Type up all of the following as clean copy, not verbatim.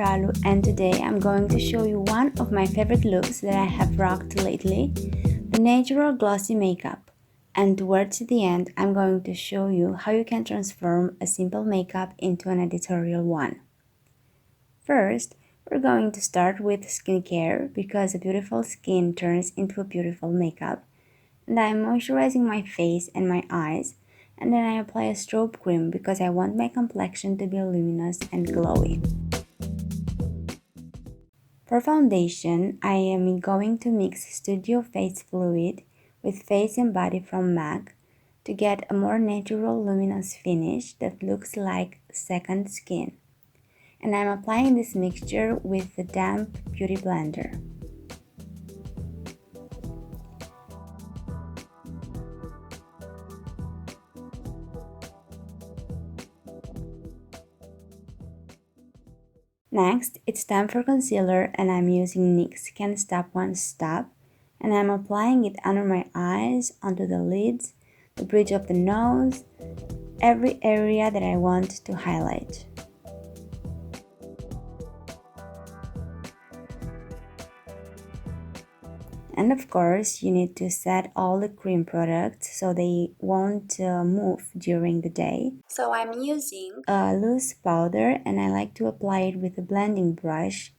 Editorial, and today I'm going to show you one of my favorite looks that I have rocked lately, the natural glossy makeup. And towards the end, I'm going to show you how you can transform a simple makeup into an editorial one. First, we're going to start with skincare because a beautiful skin turns into a beautiful makeup. And I'm moisturizing my face and my eyes, and then I apply a strobe cream because I want my complexion to be luminous and glowy. For foundation, I am going to mix Studio Face Fluid with Face and Body from MAC to get a more natural luminous finish that looks like second skin. And I'm applying this mixture with the damp beauty blender. Next, it's time for concealer, and I'm using NYX Can't Stop One Stop, and I'm applying it under my eyes, onto the lids, the bridge of the nose, every area that I want to highlight. And of course, you need to set all the cream products so they won't move during the day. So I'm using a loose powder, and I like to apply it with a blending brush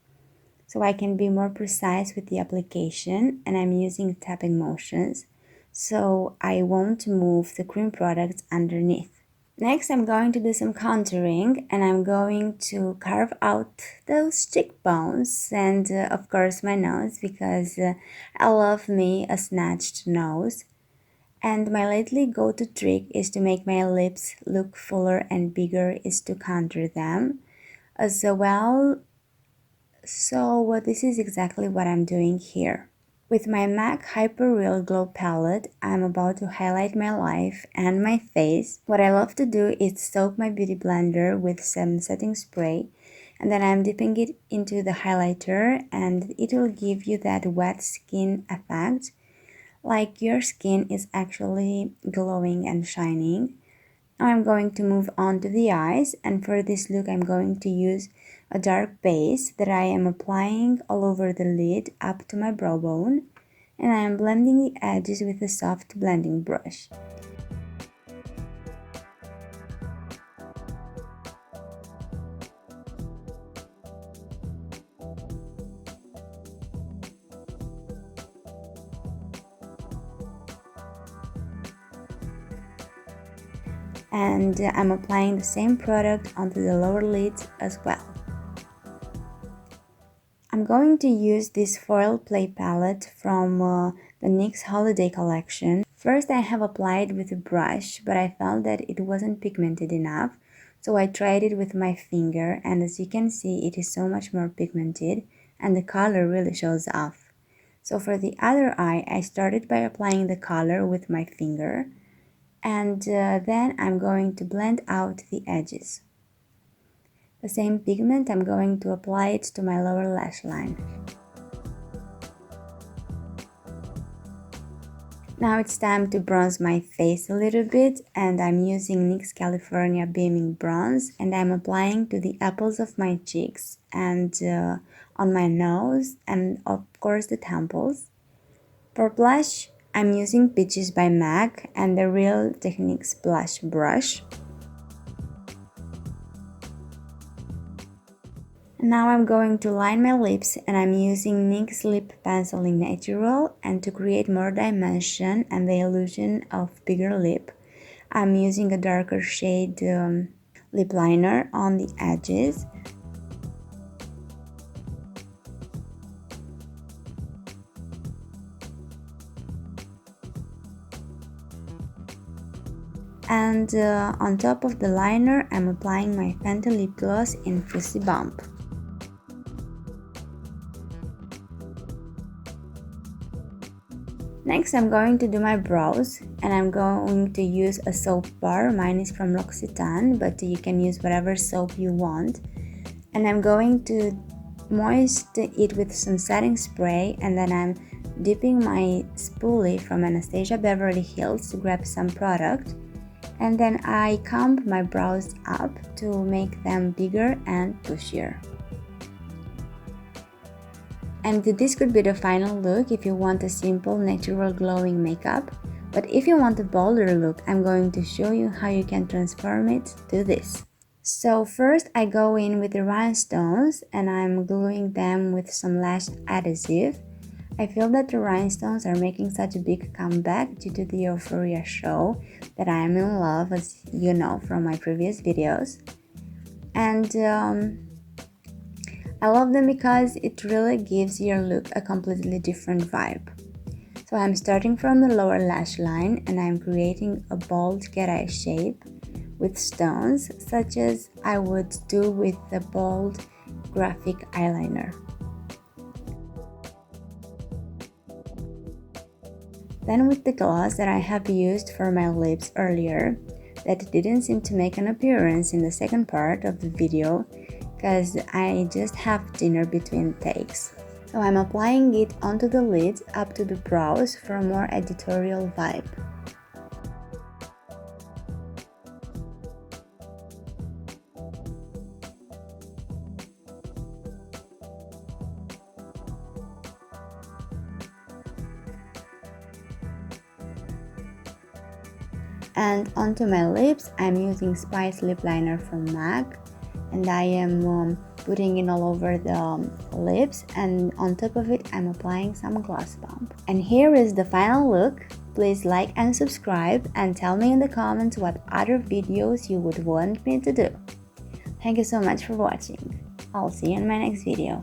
so I can be more precise with the application, and I'm using tapping motions so I won't move the cream products underneath. Next, I'm going to do some contouring, and I'm going to carve out those cheekbones and of course my nose because I love me a snatched nose. And my lately go-to trick is to make my lips look fuller and bigger, is to contour them as well. So this is exactly what I'm doing here. With my MAC Hyper Real Glow palette, I'm about to highlight my life and my face. What I love to do is soak my beauty blender with some setting spray, and then I'm dipping it into the highlighter, and it will give you that wet skin effect, like your skin is actually glowing and shining. Now I'm going to move on to the eyes, and for this look I'm going to use a dark base that I am applying all over the lid up to my brow bone, and I am blending the edges with a soft blending brush. And I'm applying the same product onto the lower lids as well. I'm going to use this foil play palette from the NYX Holiday Collection. First, I have applied with a brush, but I felt that it wasn't pigmented enough, so I tried it with my finger, and as you can see, it is so much more pigmented, and the color really shows off. So for the other eye, I started by applying the color with my finger, and then I'm going to blend out the edges. The same pigment, I'm going to apply it to my lower lash line. Now it's time to bronze my face a little bit, and I'm using NYX California Beaming Bronze, and I'm applying to the apples of my cheeks and on my nose, and of course the temples. For blush, I'm using Peaches by MAC and the Real Techniques Blush Brush. Now I'm going to line my lips, and I'm using NYX Lip Pencil in Natural, and to create more dimension and the illusion of bigger lip, I'm using a darker shade lip liner on the edges. And on top of the liner, I'm applying my Fenty lip gloss in Fizzy Bump. Next, I'm going to do my brows, and I'm going to use a soap bar. Mine is from L'Occitane, but you can use whatever soap you want. And I'm going to moist it with some setting spray, and then I'm dipping my spoolie from Anastasia Beverly Hills to grab some product. And then I comb my brows up to make them bigger and bushier. And this could be the final look if you want a simple, natural, glowing makeup. But if you want a bolder look, I'm going to show you how you can transform it to this. So first I go in with the rhinestones and I'm gluing them with some lash adhesive. I feel that the rhinestones are making such a big comeback due to the Euphoria show that I am in love, as you know from my previous videos. And I love them because it really gives your look a completely different vibe. So I'm starting from the lower lash line and I'm creating a bold cat-eye shape with stones, such as I would do with the bold graphic eyeliner. Then with the gloss that I have used for my lips earlier, that didn't seem to make an appearance in the second part of the video because I just have dinner between takes. So I'm applying it onto the lids up to the brows for a more editorial vibe. And onto my lips, I'm using Spice Lip Liner from MAC, and I am putting it all over the lips, and on top of it I'm applying some gloss bomb. And here is the final look. Please like and subscribe and tell me in the comments what other videos you would want me to do. Thank you so much for watching. I'll see you in my next video.